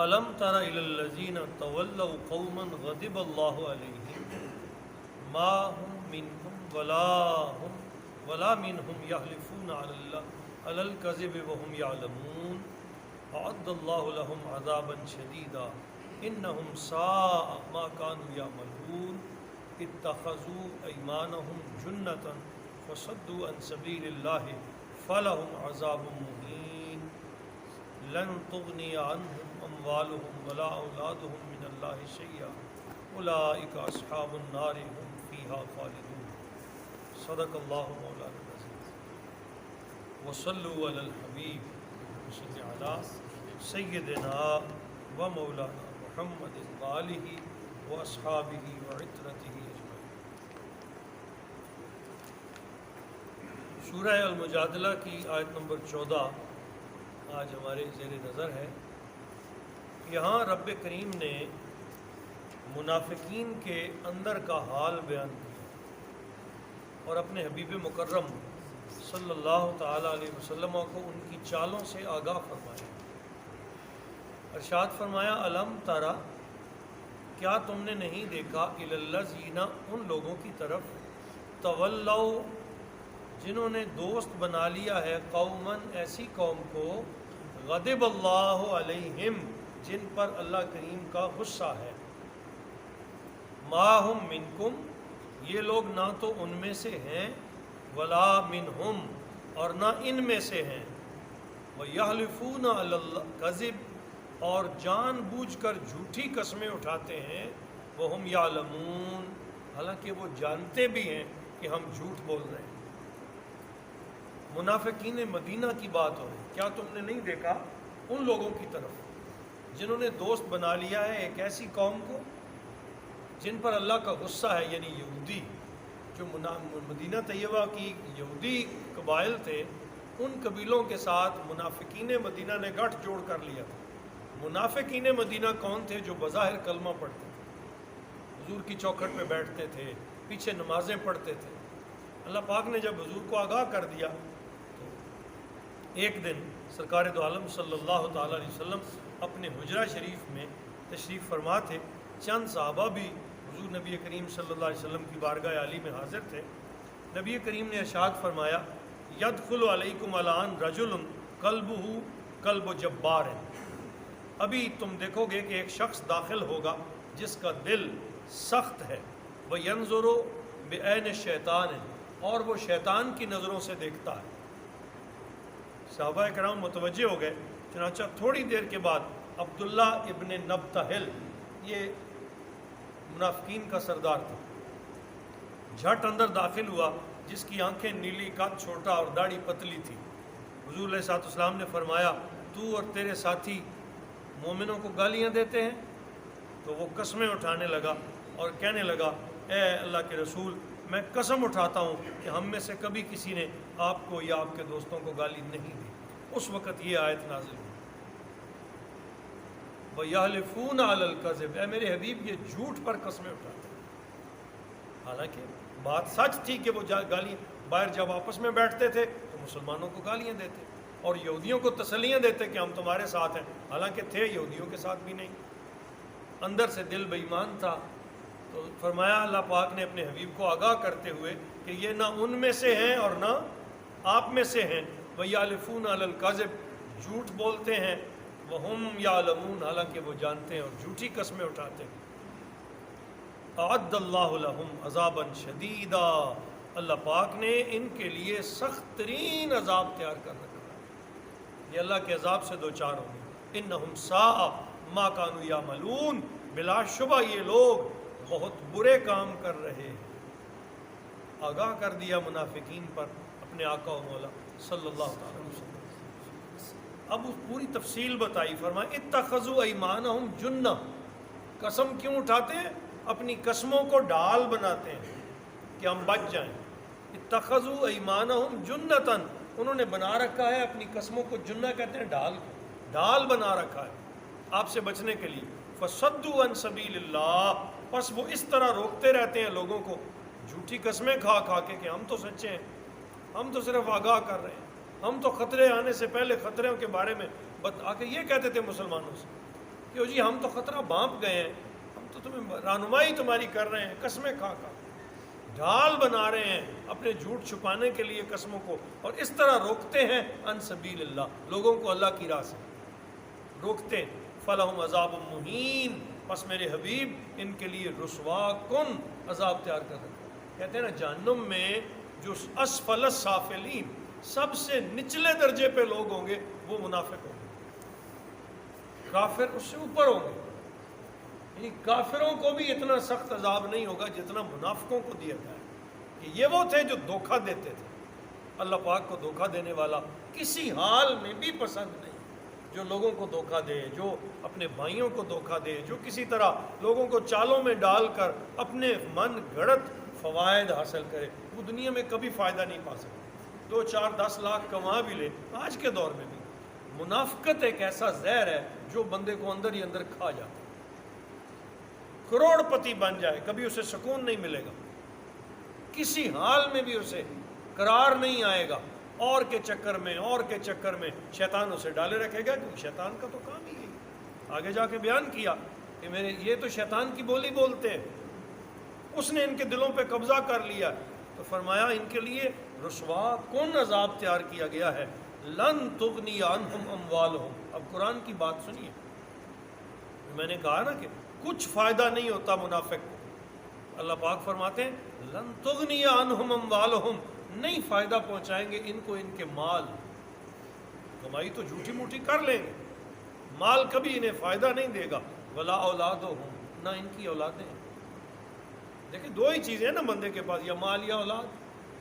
الم تر الی الذین تولوا قوما غضب اللہ علیہم ما هم منکم ولا منهم یحلفون علی الکذب وهم یعلمون اعد اللہ لهم عذابا شدیدا انہم ساء ما كانوا یعملون اتخذوا ایمانهم جنۃ فصدوا عن سبیل اللہ فلهم عذاب مہین لن تغنی عنهم اموالهم ولا اولادهم من اللہ شیئا اولئک اصحاب النار هم فیها خالدون صدق اللہ مولانا العظیم وصلوا علی الحبیب صلی علی سیدنا و مولانا محمد وآلہ واصحابہ وعترتہ اجمعین۔ سورہ المجادلہ کی آیت نمبر 14 آج ہمارے زیر نظر ہے۔ یہاں رب کریم نے منافقین کے اندر کا حال بیان کیا اور اپنے حبیب مکرم صلی اللہ تعالی علیہ وسلم کو ان کی چالوں سے آگاہ فرمایا۔ ارشاد فرمایا الم ترا، کیا تم نے نہیں دیکھا الی الذین، ان لوگوں کی طرف تولوا، جنہوں نے دوست بنا لیا ہے قومن، ایسی قوم کو غضب اللہ علیہم، جن پر اللہ کریم کا غصہ ہے، ما ہم منکم، یہ لوگ نہ تو ان میں سے ہیں، ولا منہم، اور نہ ان میں سے ہیں، ویحلفون علی الکذب، اور جان بوجھ کر جھوٹی قسمیں اٹھاتے ہیں، وہم یعلمون، حالانکہ وہ جانتے بھی ہیں کہ ہم جھوٹ بول رہے ہیں۔ منافقین مدینہ کی بات ہو رہی، کیا تم نے نہیں دیکھا ان لوگوں کی طرف جنہوں نے دوست بنا لیا ہے ایک ایسی قوم کو جن پر اللہ کا غصہ ہے، یعنی یہودی، جو مدینہ طیبہ کی یہودی قبائل تھے، ان قبیلوں کے ساتھ منافقین مدینہ نے گٹھ جوڑ کر لیا تھا۔ منافقین مدینہ کون تھے؟ جو بظاہر کلمہ پڑھتے تھے، حضور کی چوکھٹ پہ بیٹھتے تھے، پیچھے نمازیں پڑھتے تھے۔ اللہ پاک نے جب حضور کو آگاہ کر دیا تو ایک دن سرکار دو عالم صلی اللہ تعالی علیہ وسلم اپنے حجرہ شریف میں تشریف فرما تھے، چند صحابہ بھی حضور نبی کریم صلی اللہ علیہ وسلم کی بارگاہ عالی میں حاضر تھے۔ نبی کریم نے ارشاد فرمایا یدخل علیکم الان رجل قلبہ قلب جبار، ابھی تم دیکھو گے کہ ایک شخص داخل ہوگا جس کا دل سخت ہے، وینظر بعین الشیطان، اور وہ شیطان کی نظروں سے دیکھتا ہے۔ صحابہ کرام متوجہ ہو گئے، چنانچہ تھوڑی دیر کے بعد عبداللہ ابن نبتہل، یہ منافقین کا سردار تھا، جھٹ اندر داخل ہوا، جس کی آنکھیں نیلی، قد چھوٹا اور داڑھی پتلی تھی۔ حضور علیہ السلام نے فرمایا تو اور تیرے ساتھی مومنوں کو گالیاں دیتے ہیں؟ تو وہ قسمیں اٹھانے لگا اور کہنے لگا اے اللہ کے رسول، میں قسم اٹھاتا ہوں کہ ہم میں سے کبھی کسی نے آپ کو یا آپ کے دوستوں کو گالی نہیں دی۔ اس وقت یہ آیت نازل ہوئی وَيَحْلِفُونَ عَلَى الْكَذِبِ، اے میرے حبیب یہ جھوٹ پر قسمیں اٹھاتے ہیں۔ حالانکہ بات سچ تھی کہ وہ گالیاں باہر جب آپس میں بیٹھتے تھے تو مسلمانوں کو گالیاں دیتے اور یہودیوں کو تسلیاں دیتے کہ ہم تمہارے ساتھ ہیں، حالانکہ تھے یہودیوں کے ساتھ بھی نہیں، اندر سے دل بے ایمان تھا۔ تو فرمایا اللہ پاک نے اپنے حبیب کو آگاہ کرتے ہوئے کہ یہ نہ ان میں سے ہیں اور نہ آپ میں سے ہیں، وَيَحْلِفُونَ عَلَى الْكَذِبِ، جھوٹ بولتے ہیں، وَهُمْ يَعْلَمُونَ، حالانکہ وہ جانتے ہیں اور جھوٹی قسمیں اٹھاتے ہیں۔ اعد اللہ لہم عذابا شدیدا، اللہ پاک نے ان کے لیے سخت ترین عذاب تیار کر رکھا ہے، یہ اللہ کے عذاب سے دوچار ہوں گے۔ انہم ساء ما کانوا یعملون، بلا شبہ یہ لوگ بہت برے کام کر رہے ہیں۔ آگاہ کر دیا منافقین پر اپنے آقا و مولا صلی اللہ تعالی وسلم۔ اب اس پوری تفصیل بتائی، فرمایا اتخذوا ایمانہم جنہ، قسم کیوں اٹھاتے ہیں؟ اپنی قسموں کو ڈھال بناتے ہیں کہ ہم بچ جائیں۔ اتخذوا ایمانہم جنتاً، انہوں نے بنا رکھا ہے اپنی قسموں کو، جنہ کہتے ہیں ڈھال کو، ڈھال بنا رکھا ہے آپ سے بچنے کے لیے۔ فصدوا عن سبیل اللہ، بس وہ اس طرح روکتے رہتے ہیں لوگوں کو جھوٹی قسمیں کھا کھا کے کہ ہم تو سچے ہیں، ہم تو صرف آگاہ کر رہے ہیں، ہم تو خطرے آنے سے پہلے خطروں کے بارے میں آ کے یہ کہتے تھے مسلمانوں سے کہ جی ہم تو خطرہ بانپ گئے ہیں، ہم تو تمہیں رہنمائی تمہاری کر رہے ہیں، قسمیں کھا کھا ڈھال بنا رہے ہیں اپنے جھوٹ چھپانے کے لیے قسموں کو، اور اس طرح روکتے ہیں ان سبیل اللہ، لوگوں کو اللہ کی راہ سے روکتے ہیں۔ فلہم عذاب مہین، پس میرے حبیب ان کے لیے رسوا کن عذاب تیار کر رکھا۔ کہتے ہیں نا جہنم میں جو اسفل السافلین، سب سے نچلے درجے پہ لوگ ہوں گے وہ منافق ہوں گے، کافر اس سے اوپر ہوں گے۔ یعنی کافروں کو بھی اتنا سخت عذاب نہیں ہوگا جتنا منافقوں کو دیا جائے، کہ یہ وہ تھے جو دھوکہ دیتے تھے۔ اللہ پاک کو دھوکہ دینے والا کسی حال میں بھی پسند نہیں، جو لوگوں کو دھوکہ دے، جو اپنے بھائیوں کو دھوکہ دے، جو کسی طرح لوگوں کو چالوں میں ڈال کر اپنے من گھڑت فوائد حاصل کرے، وہ دنیا میں کبھی فائدہ نہیں پا سکتا۔ 2 4 10 لاکھ کما بھی لے، آج کے دور میں بھی منافقت ایک ایسا زہر ہے جو بندے کو اندر ہی اندر کھا جاتا ہے، کروڑ پتی بن جائے کبھی اسے سکون نہیں ملے گا، کسی حال میں بھی اسے قرار نہیں آئے گا، اور کے چکر میں شیطان اسے ڈالے رکھے گا، کیونکہ شیطان کا تو کام ہی ہے۔ آگے جا کے بیان کیا کہ یہ تو شیطان کی بولی بولتے ہیں، اس نے ان کے دلوں پہ قبضہ کر لیا، تو فرمایا ان کے لیے رسوا کن عذاب تیار کیا گیا ہے۔ لن تغنی عنہم اموالہم، اب قرآن کی بات سنیے، میں نے کہا نا کہ کچھ فائدہ نہیں ہوتا منافق کو، اللہ پاک فرماتے ہیں لن تغنی عنہم اموالہم، نہیں فائدہ پہنچائیں گے ان کو ان کے مال، کمائی تو جھوٹی موٹی کر لیں گے، مال کبھی انہیں فائدہ نہیں دے گا، ولا اولادہم، نہ ان کی اولادیں۔ دیکھیں 2 ہی چیزیں ہیں نا بندے کے پاس، یا مال یا اولاد،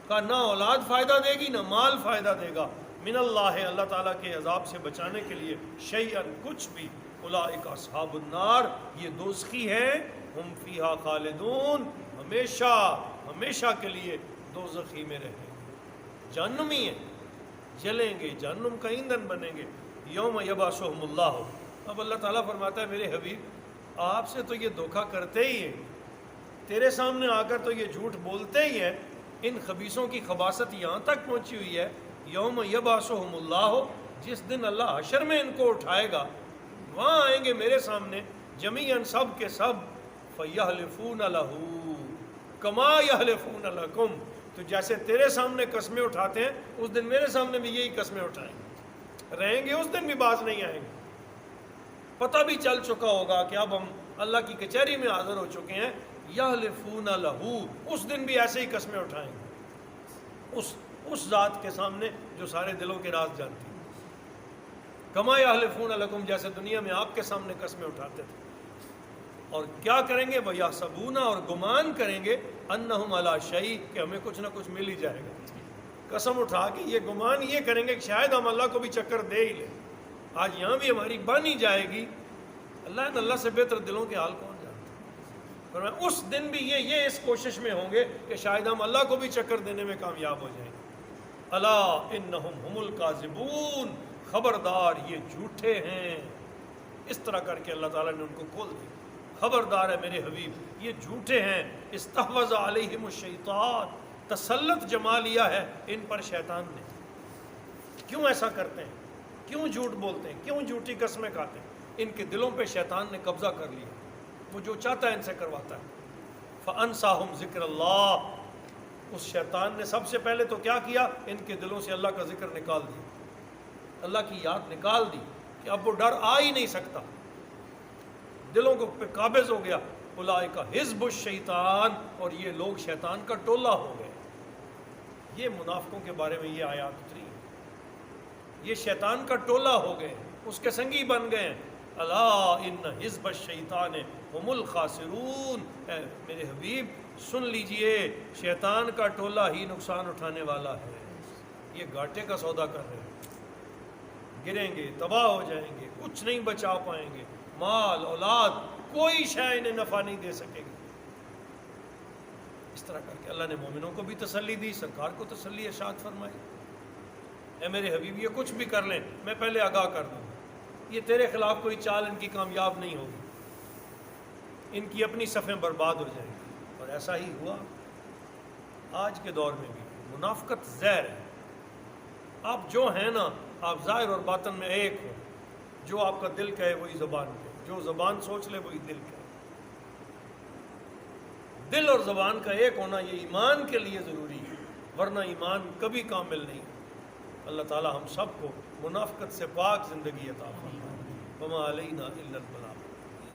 کا نہ اولاد فائدہ دے گی نہ مال فائدہ دے گا، من اللہ، اللہ تعالیٰ کے عذاب سے بچانے کے لیے، شیئن، کچھ بھی، اولئک اصحاب النار، یہ دوزخی ہیں، ہم فیہا خالدون، ہمیشہ کے لیے دوزخی میں رہیں گے، جہنمی ہیں، جلیں گے، جہنم کا ایندھن بنیں گے۔ یوم یبعثہم اللہ، اب اللہ تعالیٰ فرماتا ہے میرے حبیب آپ سے تو یہ دھوکہ کرتے ہی ہیں، تیرے سامنے آ کر تو یہ جھوٹ بولتے ہی ہیں، ان خبیثوں کی خباثت یہاں تک پہنچی ہوئی ہے، یوم یبعثہم اللہ، جس دن اللہ حشر میں ان کو اٹھائے گا، وہاں آئیں گے میرے سامنے جمیعاً سب کے سب، فیحلفون لہ کما یحلفون لکم، تو جیسے تیرے سامنے قسمیں اٹھاتے ہیں اس دن میرے سامنے بھی یہی قسمیں اٹھائیں گے، رہیں گے اس دن بھی باز نہیں آئیں گے۔ پتہ بھی چل چکا ہوگا کہ اب ہم اللہ کی کچہری میں حاضر ہو چکے ہیں، یحلفون لہ، اس دن بھی ایسے ہی قسمیں اٹھائیں گے اس ذات کے سامنے جو سارے دلوں کے راز جانتی ہے، کما یحلفون لکم، جیسے دنیا میں آپ کے سامنے قسمیں اٹھاتے تھے، اور کیا کریں گے، وَيَحْسَبُونَ، اور گمان کریں گے، أَنَّهُمْ عَلَىٰ شَيْءٍ، کہ ہمیں کچھ نہ کچھ مل ہی جائے گا، قسم اٹھا کے یہ گمان یہ کریں گے کہ شاید ہم اللہ کو بھی چکر دے ہی لیں، آج یہاں بھی ہماری بن ہی جائے گی، اللہ سے بہتر دلوں کے حال کون جانتا ہے، فرمایا اس دن بھی یہ اس کوشش میں ہوں گے کہ شاید ہم اللہ کو بھی چکر دینے میں کامیاب ہو جائیں گے۔ الا انہم ہم الکاذبون، خبردار یہ جھوٹے ہیں، اس طرح کر کے اللہ تعالیٰ نے ان کو کھول دیا، خبردار ہے میرے حبیب یہ جھوٹے ہیں، استحوذ علیہم الشیطان، تسلط جما لیا ہے ان پر شیطان نے۔ کیوں ایسا کرتے ہیں، کیوں جھوٹ بولتے ہیں، کیوں جھوٹی قسمیں کھاتے ہیں؟ ان کے دلوں پہ شیطان نے قبضہ کر لیا، وہ جو چاہتا ہے ان سے کرواتا ہے۔ فانساہم ذکر اللہ، اس شیطان نے سب سے پہلے تو کیا کیا، ان کے دلوں سے اللہ کا ذکر نکال دیا، اللہ کی یاد نکال دی کہ اب وہ ڈر آ ہی نہیں سکتا، دلوں کو پہ قابض ہو گیا۔ اولئک حزب الشیطان، اور یہ لوگ شیطان کا ٹولہ ہو گئے۔ یہ منافقوں کے بارے میں یہ آیات اتری ہے، یہ شیطان کا ٹولہ ہو گئے، اس کے سنگی بن گئے ہیں۔ الا ان حزب الشیطان هم الخاسرون، اے میرے حبیب سن لیجئے شیطان کا ٹولہ ہی نقصان اٹھانے والا ہے، یہ گھاٹے کا سودا کر رہے ہیں، گریں گے، تباہ ہو جائیں گے، کچھ نہیں بچا پائیں گے، مال اولاد کوئی شے انہیں نفع نہیں دے سکے گی۔ اس طرح کر کے اللہ نے مومنوں کو بھی تسلی دی، سرکار کو تسلی ارشاد فرمائی، اے میرے حبیب یہ کچھ بھی کر لیں میں پہلے آگاہ کر دوں، یہ تیرے خلاف کوئی چال ان کی کامیاب نہیں ہوگی، ان کی اپنی صفیں برباد ہو جائیں گی۔ اور ایسا ہی ہوا آج کے دور میں بھی، منافقت زہر ہے، آپ جو ہیں نا، آپ ظاہر اور باطن میں ایک ہو، جو آپ کا دل کہے وہی زبان کہے، جو زبان سوچ لے وہی دل کہے۔ دل اور زبان کا ایک ہونا یہ ایمان کے لیے ضروری ہے، ورنہ ایمان کبھی کامل نہیں۔ اللہ تعالی ہم سب کو منافقت سے پاک زندگی عطا فرمائے۔ وما علینا الا البلاغ۔